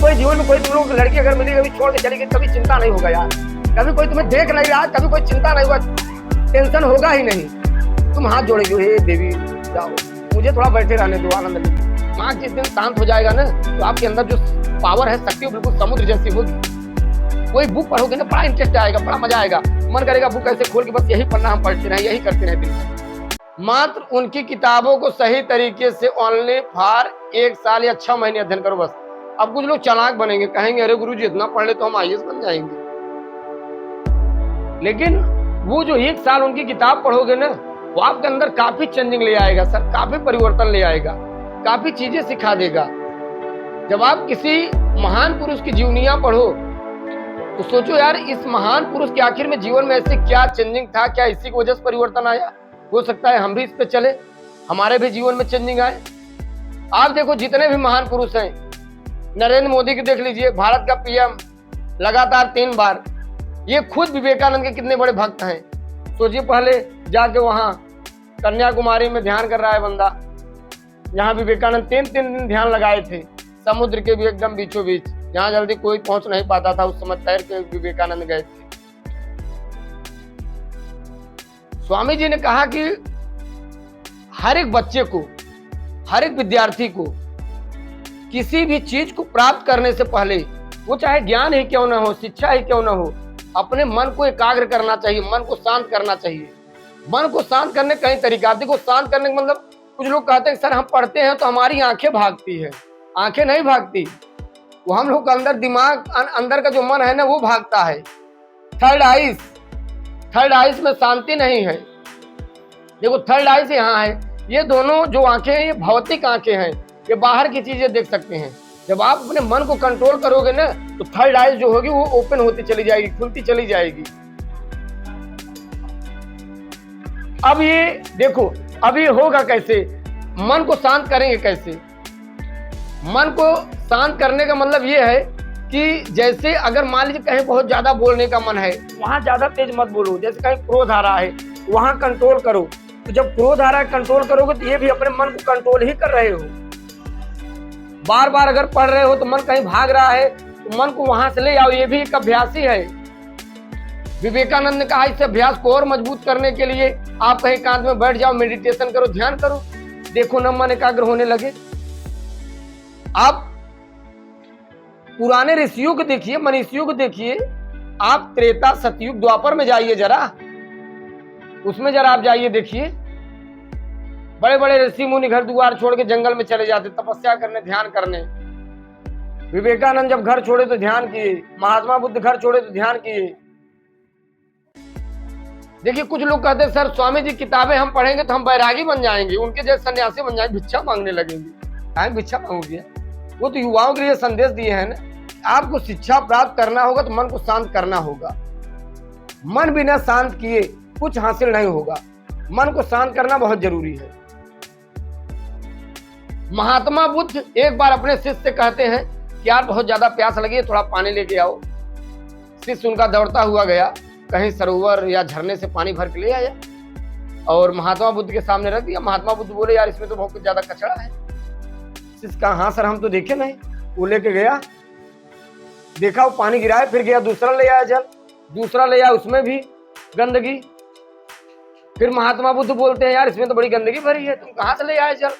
कोई जीवन में कोई तुम लोग लड़की अगर मिली कभी छोड़ के चली गई, कभी चिंता नहीं होगा यार। कभी कोई तुम्हें देख नहीं रहा, कभी कोई चिंता नहीं होगा, टेंशन होगा ही नहीं। तुम हाथ जोड़ेगी, हे देवी जाओ, मुझे थोड़ा बैठे रहने दो, आनंद लीजिए। दिमाग जिस दिन शांत हो जाएगा ना, तो आपके अंदर जो पावर है, शक्ति, बिल्कुल समुद्र जैसी होगी। कोई बुक पढ़ोगे ना, बड़ा इंटरेस्ट आएगा, बड़ा मजा आएगा, मन करेगा बुक ऐसे खोल के बस यही पढ़ना, हम पढ़ते रहे, यही करते रहे दिन भर। मात्र उनकी किताबों को सही तरीके से ओनली फॉर 1 साल या 6 महीने अध्ययन करो बस। अब कुछ लोग चालाक बनेंगे, कहेंगे अरे गुरुजी इतना पढ़ ले तो हम IAS बन जाएंगे। लेकिन वो जो 1 साल उनकी किताब पढ़ोगे ना, वो आपके अंदर काफी चेंजिंग ले आएगा सर, काफी परिवर्तन ले आएगा, काफी चीजें सिखा देगा। जब आप किसी महान पुरुष की जीवनियां पढ़ो तो सोचो यार, इस महान पुरुष के आखिर में जीवन में ऐसे क्या चेंजिंग था, क्या इसी की वजह से परिवर्तन आया। हो सकता है हम भी इस पे चले, हमारे भी जीवन में चेंजिंग आए। आप देखो जितने भी महान पुरुष हैं, नरेंद्र मोदी की देख लीजिए, भारत का PM लगातार 3 बार। ये खुद विवेकानंद के कितने बड़े भक्त हैं। सोचिए, पहले जाके वहां कन्याकुमारी में ध्यान कर रहा है बंदा, जहाँ विवेकानंद 3 दिन ध्यान लगाए थे, समुद्र के भी एकदम बीचों बीच, जहाँ जल्दी कोई पहुंच नहीं पाता था, उस समय तैर के विवेकानंद गए थे। स्वामी जी ने कहा कि हर एक बच्चे को, हर एक विद्यार्थी को किसी भी चीज को प्राप्त करने से पहले, वो चाहे ज्ञान ही क्यों ना हो, शिक्षा ही क्यों ना हो, अपने मन को एकाग्र करना चाहिए, मन को शांत करना चाहिए। मन को शांत करने कई तरीका। देखो, शांत करने का मतलब, कुछ लोग कहते हैं सर हम पढ़ते हैं तो हमारी आंखें भागती है। आंखें नहीं भागती, वो हम लोग का अंदर दिमाग, अंदर का जो मन है ना, वो भागता है। थर्ड आइज में शांति नहीं है। देखो, थर्ड आइज यहाँ है, ये दोनों जो आंखें हैं, ये भौतिक आंखें हैं, ये बाहर की चीजें देख सकते हैं। जब आप अपने मन को कंट्रोल करोगे ना, तो थर्ड आइज जो होगी वो ओपन होती चली जाएगी, खुलती चली जाएगी। अब ये देखो, अब ये होगा कैसे, मन को शांत करेंगे कैसे। मन को शांत करने का मतलब ये है कि जैसे अगर मान लीजिए कहीं बहुत ज्यादा बोलने का मन है, वहां ज्यादा तेज मत बोलो। जैसे कहीं क्रोध आ रहा है, वहां कंट्रोल करो। तो जब क्रोध आ रहा है, कंट्रोल करोगे तो ये भी अपने मन को कंट्रोल ही कर रहे हो। बार बार अगर पढ़ रहे हो तो मन कहीं भाग रहा है, तो मन को वहां से ले आओ, ये भी एक अभ्यास ही है। विवेकानंद ने कहा इस अभ्यास को और मजबूत करने के लिए आप कहीं एकांत में बैठ जाओ, मेडिटेशन करो, ध्यान करो, देखो ना मन एकाग्र होने लगे। आप पुराने ऋषियों को देखिए, मनीषियों को देखिए, आप त्रेता, सतयुग, द्वापर में जाइए जरा, उसमें जरा आप जाइए, देखिए बड़े बड़े ऋषि मुनि घर द्वार छोड़ के जंगल में चले जाते तपस्या करने, ध्यान करने। विवेकानंद जब घर छोड़े तो ध्यान किए, महात्मा बुद्ध घर छोड़े तो ध्यान किए। देखिए, कुछ लोग कहते हैं सर स्वामी जी किताबें हम पढ़ेंगे तो हम बैरागी बन जाएंगे, उनके जैसे सन्यासी बन जाएंगे, भिक्षा मांगने लगेंगे। कहाँ भिक्षा मांगोगे? वो तो युवाओं के लिए संदेश दिए हैं ना। आपको शिक्षा प्राप्त करना होगा तो मन को शांत करना होगा। मन बिना शांत किए कुछ हासिल नहीं होगा। मन को शांत करना बहुत जरूरी है। महात्मा बुद्ध एक बार अपने शिष्य से कहते हैं कि यार बहुत ज्यादा प्यास लगी है, थोड़ा पानी लेके आओ। शिष्य उनका दौड़ता हुआ गया, कहीं सरोवर या झरने से पानी भर के ले आया और महात्मा बुद्ध के सामने रख दिया। महात्मा बुद्ध बोले यार इसमें तो बहुत ज्यादा कचरा है। शिष्य कहा हाँ सर हम तो देखे नहीं। वो लेके गया, देखा वो पानी गिराया, फिर गया दूसरा ले आया जल, दूसरा ले आया, उसमें भी गंदगी। फिर महात्मा बुद्ध बोलते हैं यार इसमें तो बड़ी गंदगी भरी है, तुम कहाँ से ले आए जल?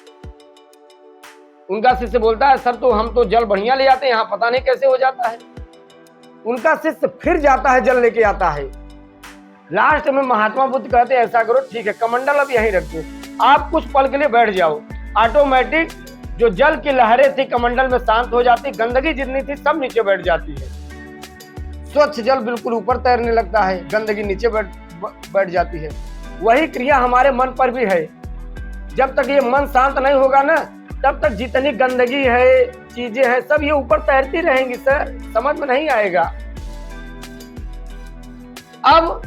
उनका शिष्य बोलता है सर तो हम तो जल बढ़िया ले आते हैं, यहाँ पता नहीं कैसे हो जाता है। उनका शिष्य फिर जाता है, जल लेके आता है। लास्ट में महात्मा बुद्ध कहते हैं ऐसा करो, ठीक है कमंडल अब यहीं रख दो, आप कुछ पल के लिए बैठ जाओ। ऑटोमेटिक जो जल की लहरें थी कमंडल में शांत हो जाती, गंदगी जितनी थी सब नीचे बैठ जाती है। स्वच्छ जल बिल्कुल ऊपर तैरने लगता है, गंदगी नीचे बैठ जाती है। वही क्रिया हमारे मन पर भी है। जब तक ये मन शांत नहीं होगा ना, तब तक जितनी गंदगी है, चीजें हैं, सब ये ऊपर तैरती रहेंगी सर, समझ में नहीं आएगा। अब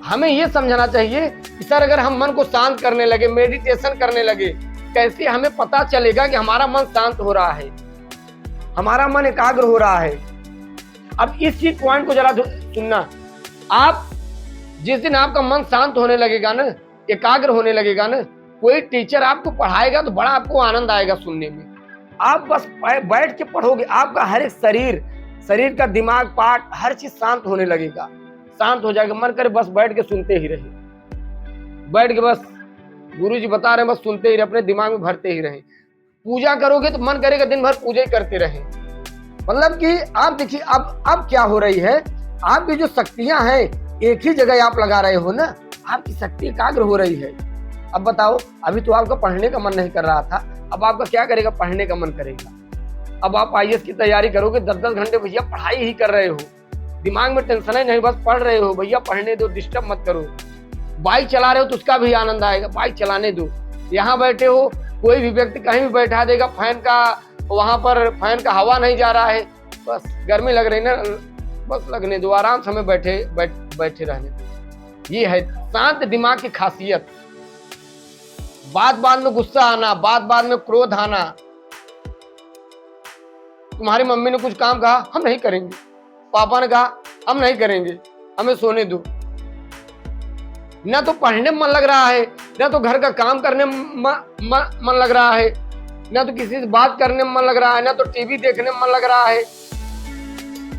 हमें ये समझना चाहिए कि सर अगर हम मन को शांत करने लगे, मेडिटेशन करने लगे, कैसे हमें पता चलेगा कि हमारा मन शांत हो रहा है, हमारा मन एकाग्र हो रहा है। अब इस चीज पॉइंट को जरा सुनना। आप जिस दिन आपका मन शांत होने लगेगा ना, एकाग्र होने लगेगा ना, कोई टीचर आपको पढ़ाएगा तो बड़ा आपको आनंद आएगा सुनने में। आप बस बैठ के पढ़ोगे, आपका हर एक शरीर का दिमाग पार्ट हर चीज शांत होने लगेगा, शांत हो जाएगा। मन करे बस बैठ के सुनते ही रहे, बैठ के बस गुरुजी बता रहे हैं बस सुनते ही रहे, अपने दिमाग में भरते ही रहे। पूजा करोगे तो मन करेगा दिन भर पूजा ही करते रहे। मतलब कि आप देखिए अब क्या हो रही है, आपकी जो शक्तियां हैं एक ही जगह आप लगा रहे हो ना, आपकी शक्ति एकाग्र हो रही है। अब बताओ, अभी तो आपका पढ़ने का मन नहीं कर रहा था, अब आपका क्या करेगा, पढ़ने का मन करेगा। अब आप IAS की तैयारी करोगे, 10-10 घंटे भैया पढ़ाई ही कर रहे हो, दिमाग में टेंशन ही नहीं, बस पढ़ रहे हो, भैया पढ़ने दो, डिस्टर्ब मत करो। बाइक चला रहे हो तो उसका भी आनंद आएगा, बाइक चलाने दो। यहाँ बैठे हो, कोई भी व्यक्ति कहीं भी बैठा देगा, फैन का वहां पर फैन का हवा नहीं जा रहा है, बस गर्मी लग रही ना, बस लगने दो, आराम से हमें बैठे रहने दो। ये है शांत दिमाग की खासियत। बात में गुस्सा आना, बात में क्रोध आना। तुम्हारी मम्मी ने कुछ काम कहा, हम नहीं करेंगे, पापा ने कहा हम नहीं करेंगे, हमें सोने दो। ना तो पढ़ने में मन लग रहा है, ना तो घर का काम करने में मन लग रहा है, ना तो किसी से बात करने में मन लग रहा है, ना तो टीवी देखने में मन लग रहा है,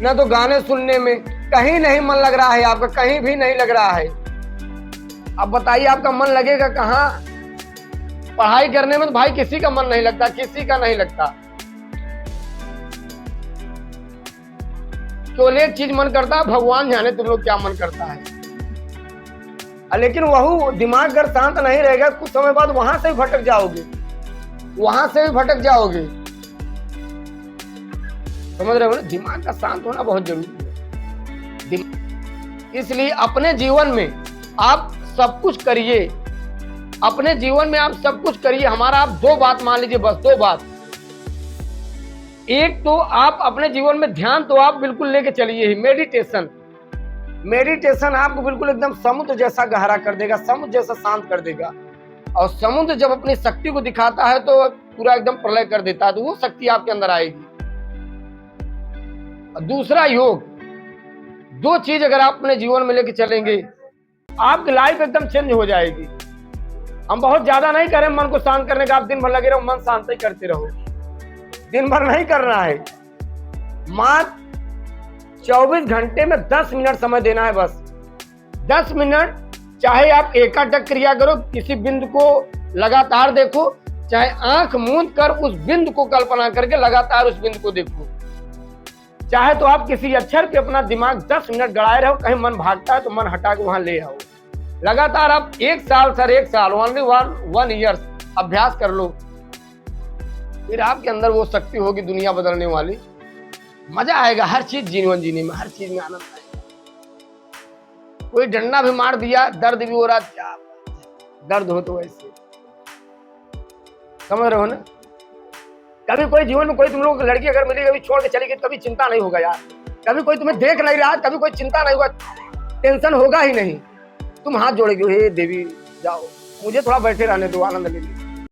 ना तो गाने सुनने में, कहीं नहीं मन लग रहा है आपका, कहीं भी नहीं लग रहा है। अब बताइए आपका मन लगेगा कहाँ? पढ़ाई करने में तो भाई किसी का मन नहीं लगता, किसी का नहीं लगता। केवल एक चीज मन करता है, भगवान जाने तुम लोग क्या मन करता है। लेकिन वह दिमाग अगर शांत नहीं रहेगा, कुछ समय बाद वहां से भी भटक जाओगे, वहां से भी भटक जाओगे। समझ रहे हो ना? दिमाग का शांत होना बहुत जरूरी है। इसलिए अपने जीवन में आप सब कुछ करिए, अपने जीवन में आप सब कुछ करिए। हमारा आप 2 बात मान लीजिए, बस 2 बात। एक तो आप अपने जीवन में ध्यान तो आप बिल्कुल लेके चलिए ही, मेडिटेशन आपको बिल्कुल एकदम समुद्र जैसा गहरा कर देगा, समुद्र जैसा शांत कर देगा। और समुद्र जब अपनी शक्ति को दिखाता है तो पूरा एकदम प्रलय कर देता है, तो वो शक्ति आपके अंदर आएगी। दूसरा योग, 2 चीज अगर आप अपने जीवन में लेके चलेंगे, आपकी लाइफ एकदम चेंज हो जाएगी। हम बहुत ज्यादा नहीं करें मन को शांत करने का, आप दिन भर लगे रहो, मन शांत ही करते रहो, दिन भर नहीं करना है। मात्र 24 घंटे में 10 मिनट समय देना है, बस 10 मिनट। चाहे आप एकाटक क्रिया करो, किसी बिंदु को लगातार देखो, चाहे आंख मूंद कर उस बिंदु को कल्पना करके लगातार उस बिंदु को देखो, चाहे तो आप किसी अक्षर पे अपना दिमाग 10 मिनट गड़ाए रहो, कहीं मन भागता है तो मन हटा के वहां ले आओ। लगातार आप 1 साल ओनली 1 ईयर अभ्यास कर लो, फिर आपके अंदर वो शक्ति होगी दुनिया बदलने वाली। मजा आएगा हर चीज जीवन जीने में, हर चीज में आनंद आएगा। कोई डंडा भी मार दिया, दर्द भी हो रहा, क्या दर्द हो तो वैसे, समझ रहे हो ना? कभी कोई जीवन में कोई तुम लोग लड़की अगर मिली, कभी छोड़ के चली गई, कभी चिंता नहीं होगा यार। कभी कोई तुम्हें देख नहीं रहा, कभी कोई चिंता नहीं होगा, टेंशन होगा ही नहीं। तुम हाथ जोड़ेगे, हे देवी जाओ, मुझे थोड़ा बैठे रहने दो, आनंद ले लीजिए।